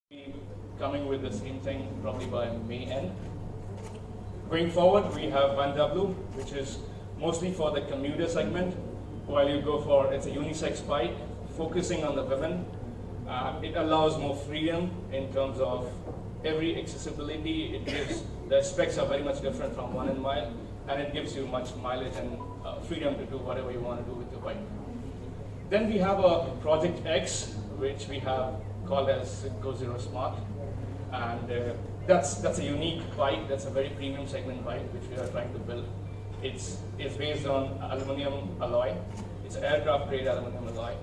be coming with the same thing probably by May end. Going forward, we have 1W, which is mostly for the commuter segment. While you go for, it's a unisex bike, focusing on the women. It allows more freedom in terms of every accessibility. It gives, the specs are very much different from 1 mile, and it gives you much mileage and freedom to do whatever you want to do with your bike. Then we have a Project X, which we have called as Go Zero Smart, and that's a unique bike. That's a very premium segment bike which we are trying to build. It's based on aluminum alloy. It's aircraft grade aluminum alloy,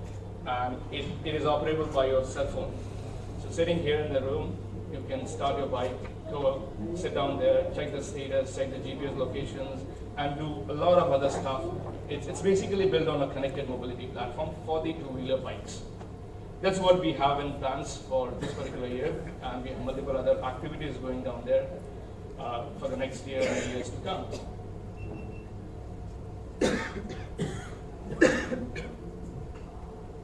and it is operable by your cell phone. So sitting here in the room, you can start your bike, go sit down there, check the status, check the GPS locations, and do a lot of other stuff. It's basically built on a connected mobility platform for the two-wheeler bikes. That's what we have in plans for this particular year, and we have multiple other activities going down there for the next year and years to come.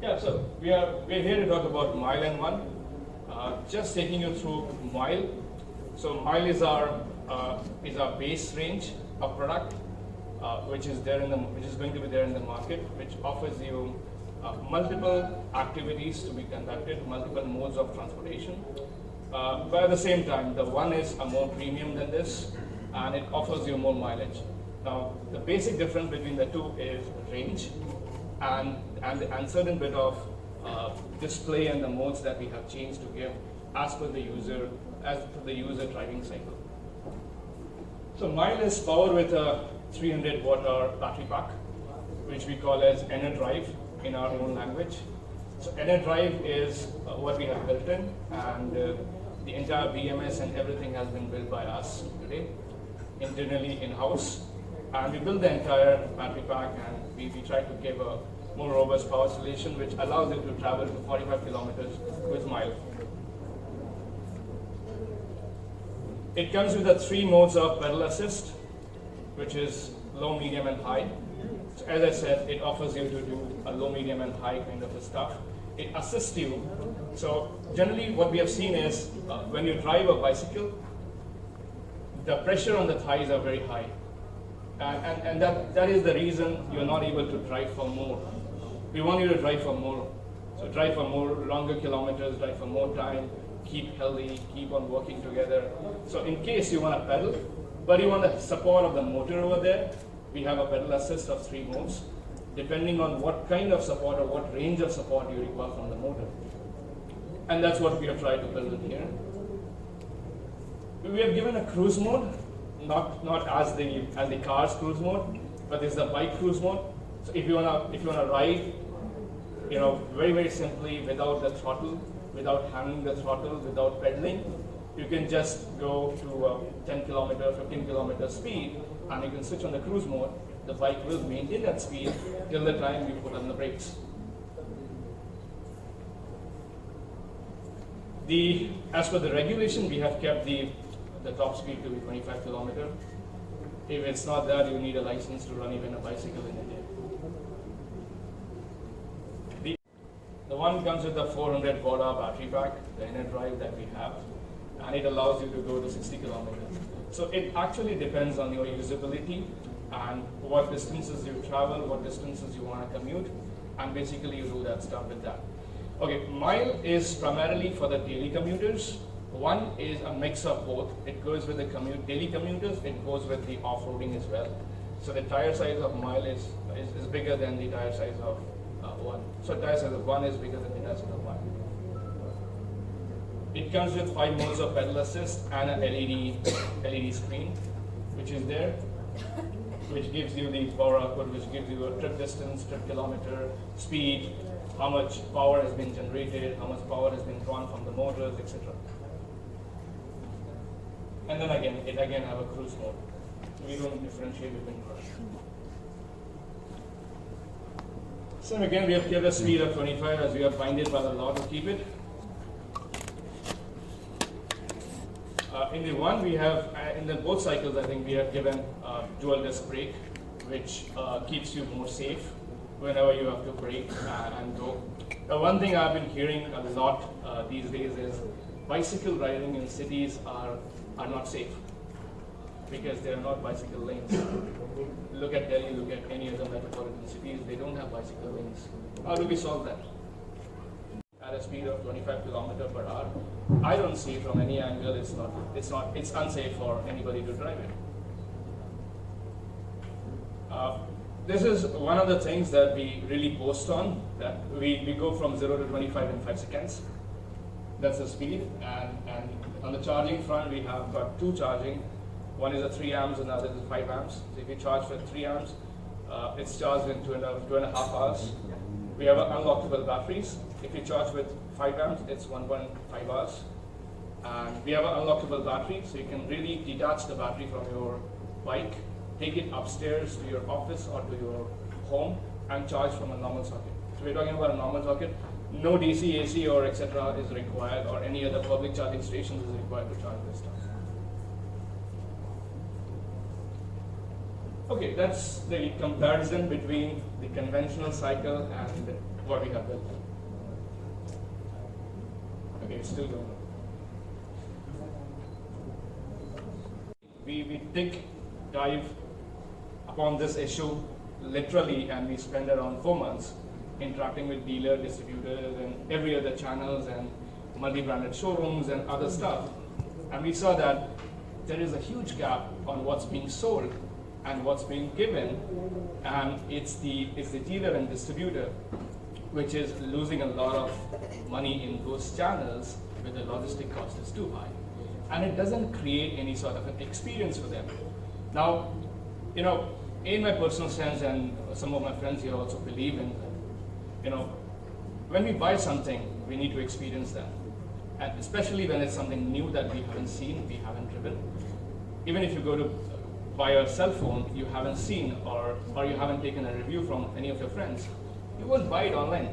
Yeah, so we're here to talk about Mile and One. Just taking you through Mile. So Mile is our base range of product, which is going to be there in the market, which offers you multiple activities to be conducted, multiple modes of transportation. But at the same time, the One is a more premium than this, and it offers you more mileage. Now, the basic difference between the two is range and the uncertain bit of display and the modes that we have changed to give as per the user driving cycle. So Mile is powered with a 300 watt-hour battery pack, which we call as EnerDrive in our own language. So EnerDrive is what we have built in, and the entire BMS and everything has been built by us today, internally in-house. And we built the entire battery pack, and we try to give a more robust power solution, which allows it to travel to 45 kilometers with Mile. It comes with the 3 modes of pedal assist, which is low, medium, and high. So as I said, it offers you to do a low, medium, and high kind of stuff. It assists you. So generally what we have seen is when you drive a bicycle, the pressure on the thighs are very high. And that is the reason you're not able to drive for more. We want you to drive for more. So drive for more, longer kilometers, drive for more time, keep healthy, keep on working together. So in case you want to pedal, but you want the support of the motor over there, we have a pedal assist of 3 modes, depending on what kind of support or what range of support you require from the motor. And that's what we have tried to build in here. We have given a cruise mode, not as the car's cruise mode, but it's the bike cruise mode. So if you wanna ride, very, very simply without the throttle, without handling the throttle, without pedaling, you can just go to a 10 kilometer, 15 kilometer speed, and you can switch on the cruise mode. The bike will maintain that speed till the time you put on the brakes. As per the regulation, we have kept the top speed to be 25 kilometer. If it's not that, you need a license to run even a bicycle in India. The One comes with a 400 watt-hour battery pack, the EnerDrive that we have, and it allows you to go to 60 kilometers. So it actually depends on your usability and what distances you travel, what distances you want to commute, and basically you do that stuff with that. Okay, Mile is primarily for the daily commuters. One is a mix of both. It goes with the daily commuters, it goes with the off-roading as well. So the tire size of Mile is bigger than the tire size of One. So tire size of One is bigger than the tire size of One. It comes with 5 modes of pedal assist and an LED screen, which is there, which gives you the power output, which gives you a trip distance, trip kilometer, speed, how much power has been generated, how much power has been drawn from the motors, etc. And then it have a cruise mode. We don't differentiate between cars. So again, we have kept a speed of 25 as we are binded by the law to keep it. In the One, we have, in both cycles, I think we have given dual disc brake, which keeps you more safe whenever you have to brake and go. One thing I've been hearing a lot these days is bicycle riding in cities are not safe because there are not bicycle lanes. Look at Delhi, look at any other metropolitan cities, they don't have bicycle lanes. How do we solve that? At a speed of 25 km per hour, I don't see from any angle it's unsafe for anybody to drive it. This is one of the things that we really boast on, that we go from 0 to 25 in 5 seconds. That's the speed. And on the charging front, we have got two charging. One is a 3 amps and the other is 5 amps. So if you charge for 3 amps, it's charged in 2.5 hours. We have unlockable batteries. If you charge with 5 amps, it's 1.5 hours. And we have an unlockable battery, so you can really detach the battery from your bike, take it upstairs to your office or to your home, and charge from a normal socket. So we're talking about a normal socket. No DC, AC, or etc. is required, or any other public charging stations is required to charge this stuff. Okay, that's the comparison between the conventional cycle and what we have built. Okay, it's still going on. We dive upon this issue literally, and we spend around 4 months interacting with dealer, distributors, and every other channels and multi-branded showrooms and other stuff. And we saw that there is a huge gap on what's being sold and what's being given, and it's the dealer and distributor which is losing a lot of money in those channels where the logistic cost is too high, and it doesn't create any sort of an experience for them. Now, in my personal sense, and some of my friends here also believe in, when we buy something, we need to experience that, and especially when it's something new that we haven't seen, we haven't driven. Even if you go to buy a cell phone you haven't seen, or you haven't taken a review from any of your friends, you won't buy it online.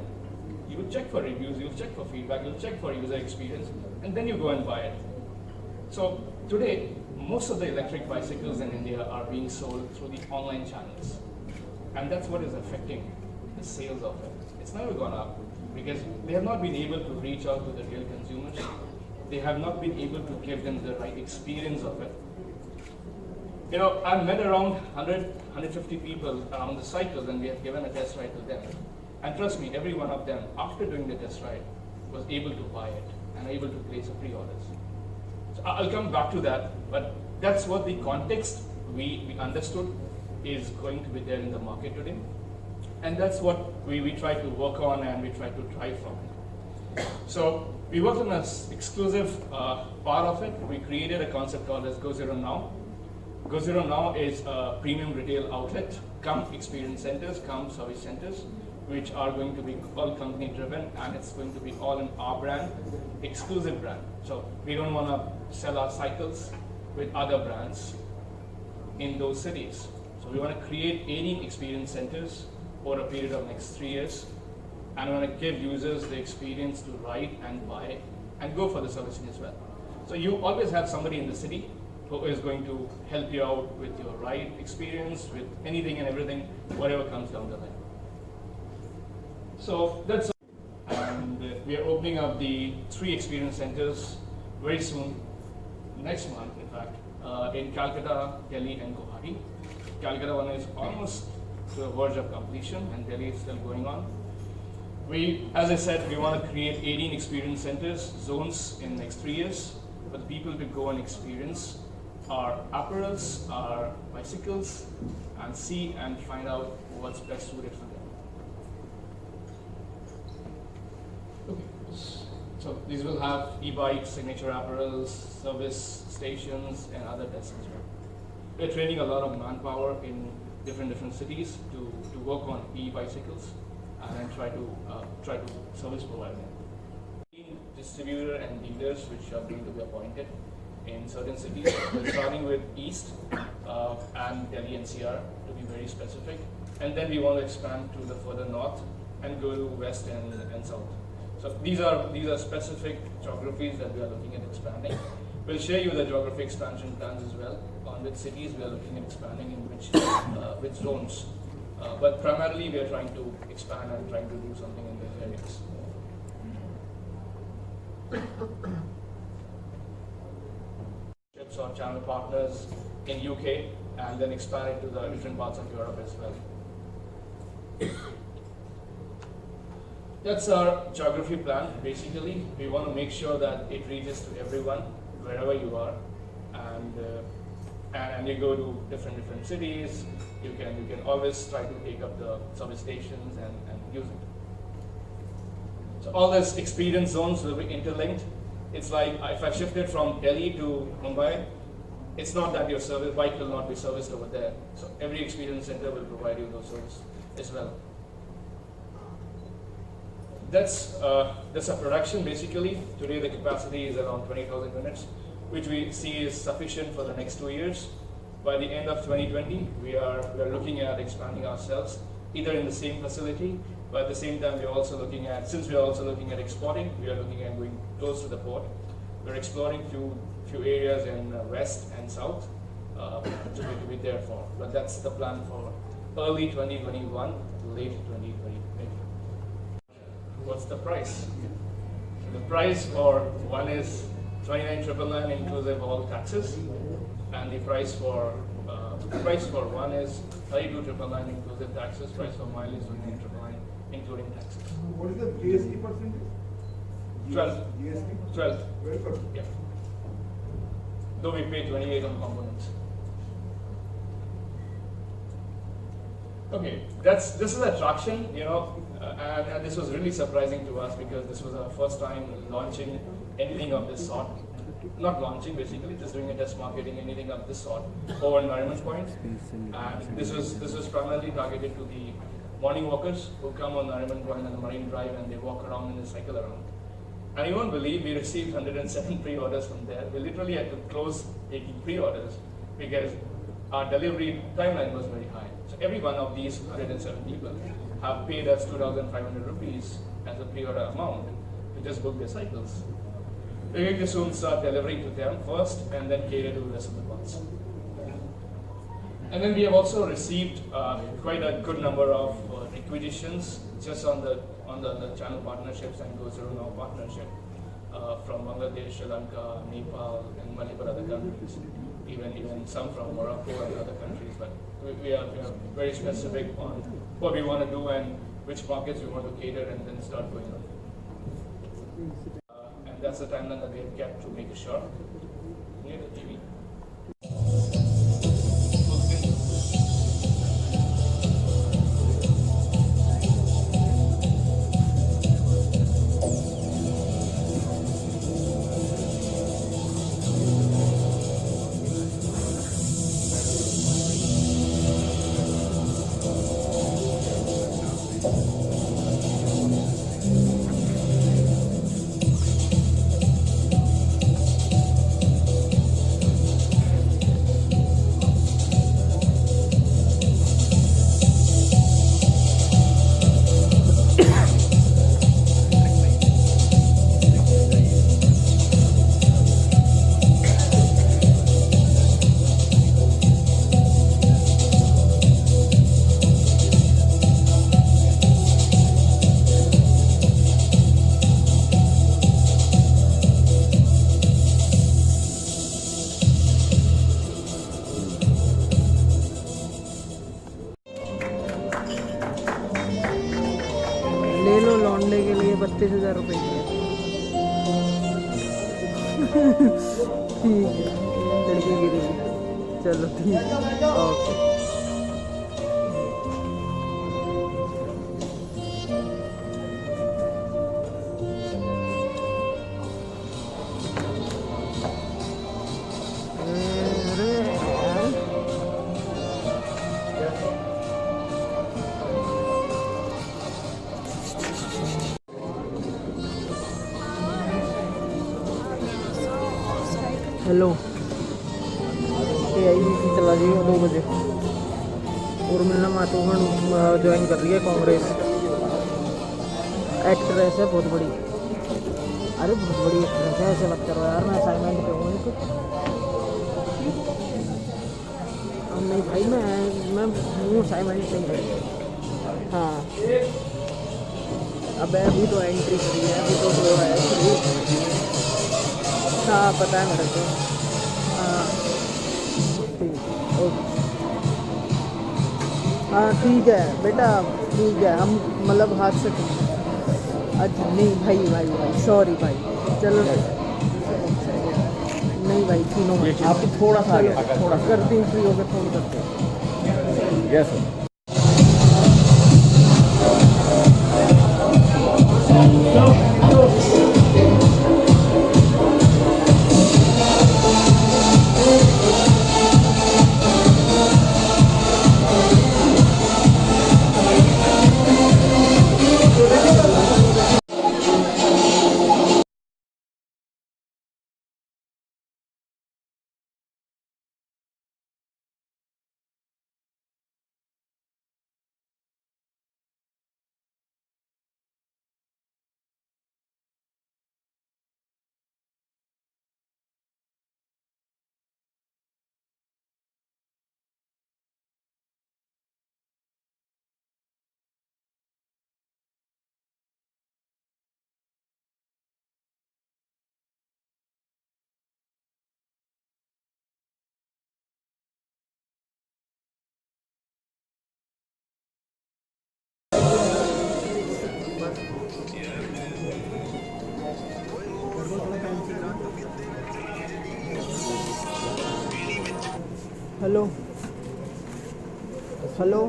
You will check for reviews, you'll check for feedback, you'll check for user experience, and then you go and buy it. So today, most of the electric bicycles in India are being sold through the online channels, and that's what is affecting the sales of it. It's never gone up because they have not been able to reach out to the real consumers. They have not been able to give them the right experience of it. I've met around 100, 150 people around the cycles, and we have given a test ride to them. And trust me, every one of them, after doing the test ride, was able to buy it and able to place a pre-orders. So I'll come back to that, but that's what the context we understood is going to be there in the market today. And that's what we try to work on, and we try to drive from it. So we worked on an exclusive part of it. We created a concept called as Go Zero Now. Go Zero Now is a premium retail outlet, come experience centers, come service centers, which are going to be all company driven, and it's going to be all in our brand, exclusive brand. So we don't want to sell our cycles with other brands in those cities. So we want to create 18 experience centers over a period of next 3 years, and we want to give users the experience to ride and buy and go for the servicing as well. So you always have somebody in the city who is going to help you out with your ride experience, with anything and everything, whatever comes down the line. So that's, and we are opening up the 3 experience centers very soon, next month in fact, in Calcutta, Delhi and Guwahati. Calcutta one is almost to the verge of completion, and Delhi is still going on. As I said, we want to create 18 experience centers, zones in the next 3 years, for the people to go and experience our apparels, our bicycles, and see and find out what's best suited for them. Okay. So these will have e-bikes, signature apparels, service stations, and other desks as well. We're training a lot of manpower in different cities to work on e-bicycles and then try to service provide them. Distributor and dealers which are going to be appointed in certain cities. We're starting with East and Delhi NCR to be very specific, and then we want to expand to the further north and go to west and south. So these are specific geographies that we are looking at expanding. We'll share you the geography expansion plans as well on which cities we are looking at expanding in which zones. But primarily we are trying to expand and trying to do something in those areas. for channel partners in UK and then expand it to the different parts of Europe as well. That's our geography plan. Basically, we want to make sure that it reaches to everyone wherever you are, and you go to different cities. You can always try to take up the service stations and use it. So all these experience zones will be interlinked. It's like if I shifted from Delhi to Mumbai, it's not that your service bike will not be serviced over there. So every experience center will provide you those services as well. That's a production basically. Today the capacity is around 20,000 units, which we see is sufficient for the next 2 years. By the end of 2020, we are looking at expanding ourselves either in the same facility, but at the same time since we are also looking at exporting, we are looking at going close to the port. We're exploring few areas in west and south to be there for. But that's the plan for early 2021, late 2020. What's the price? The price for one is 29,999 inclusive all taxes, and the price for one is 32,999 inclusive taxes. Price for mile is 29,999 including taxes. What is the GST percentage? 12. GST? 12. 12%. Yeah. Though we pay 28 on components. Okay, this is attraction, and this was really surprising to us because this was our first time launching anything of this sort. Not launching, basically, just doing a test marketing, anything of this sort over Nariman Point. And this was primarily targeted to the morning walkers who come on Nariman Point and the Marine Drive and they walk around and they cycle around. And you won't believe we received 107 pre-orders from there. We literally had to close taking pre-orders because our delivery timeline was very high. So every one of these 107 people have paid us 2,500 rupees as a pre-order amount to just book their cycles. We're going to soon start delivering to them first and then cater to the rest of the months. And then we have also received quite a good number of requisitions just on the channel partnerships and Gozuru Now partnership from Bangladesh, Sri Lanka, Nepal, and multiple other countries. Even some from Morocco and other countries, but we are very specific on what we want to do and which markets we want to cater and then start going on. And that's the timeline that we have kept to make it short. Near the TV. ले लो लौंडे के लिए 32,000 रुपये ठीक है लड़की गिरेगी चलो ठीक है ओके हेलो ये आई थी चला जाइए 2 बजे और मिलना मातूगण ज्वाइन कर रही है कांग्रेस एक्ट्रेस है बहुत बड़ी अरे बहुत बड़ी एक्ट्रेस है ऐसे मत करो यार मैं असाइनमेंट पे हूँ इनको नहीं भाई मैं हूँ असाइनमेंट नहीं है हाँ अब अभी तो एंट्री करी है अभी तो वो है हाँ पता है मेरे को हाँ हाँ ठीक है बेटा, ठीक है, हम मतलब हाथ से अच्छा नहीं भाई भाई भाई सॉरी भाई, चलो नहीं भाई तीनों में आपको थोड़ा सा आगे, थोड़ा सा करती हूँ, फ्री होकर फोन करते हैं। Yes sir. Hello hello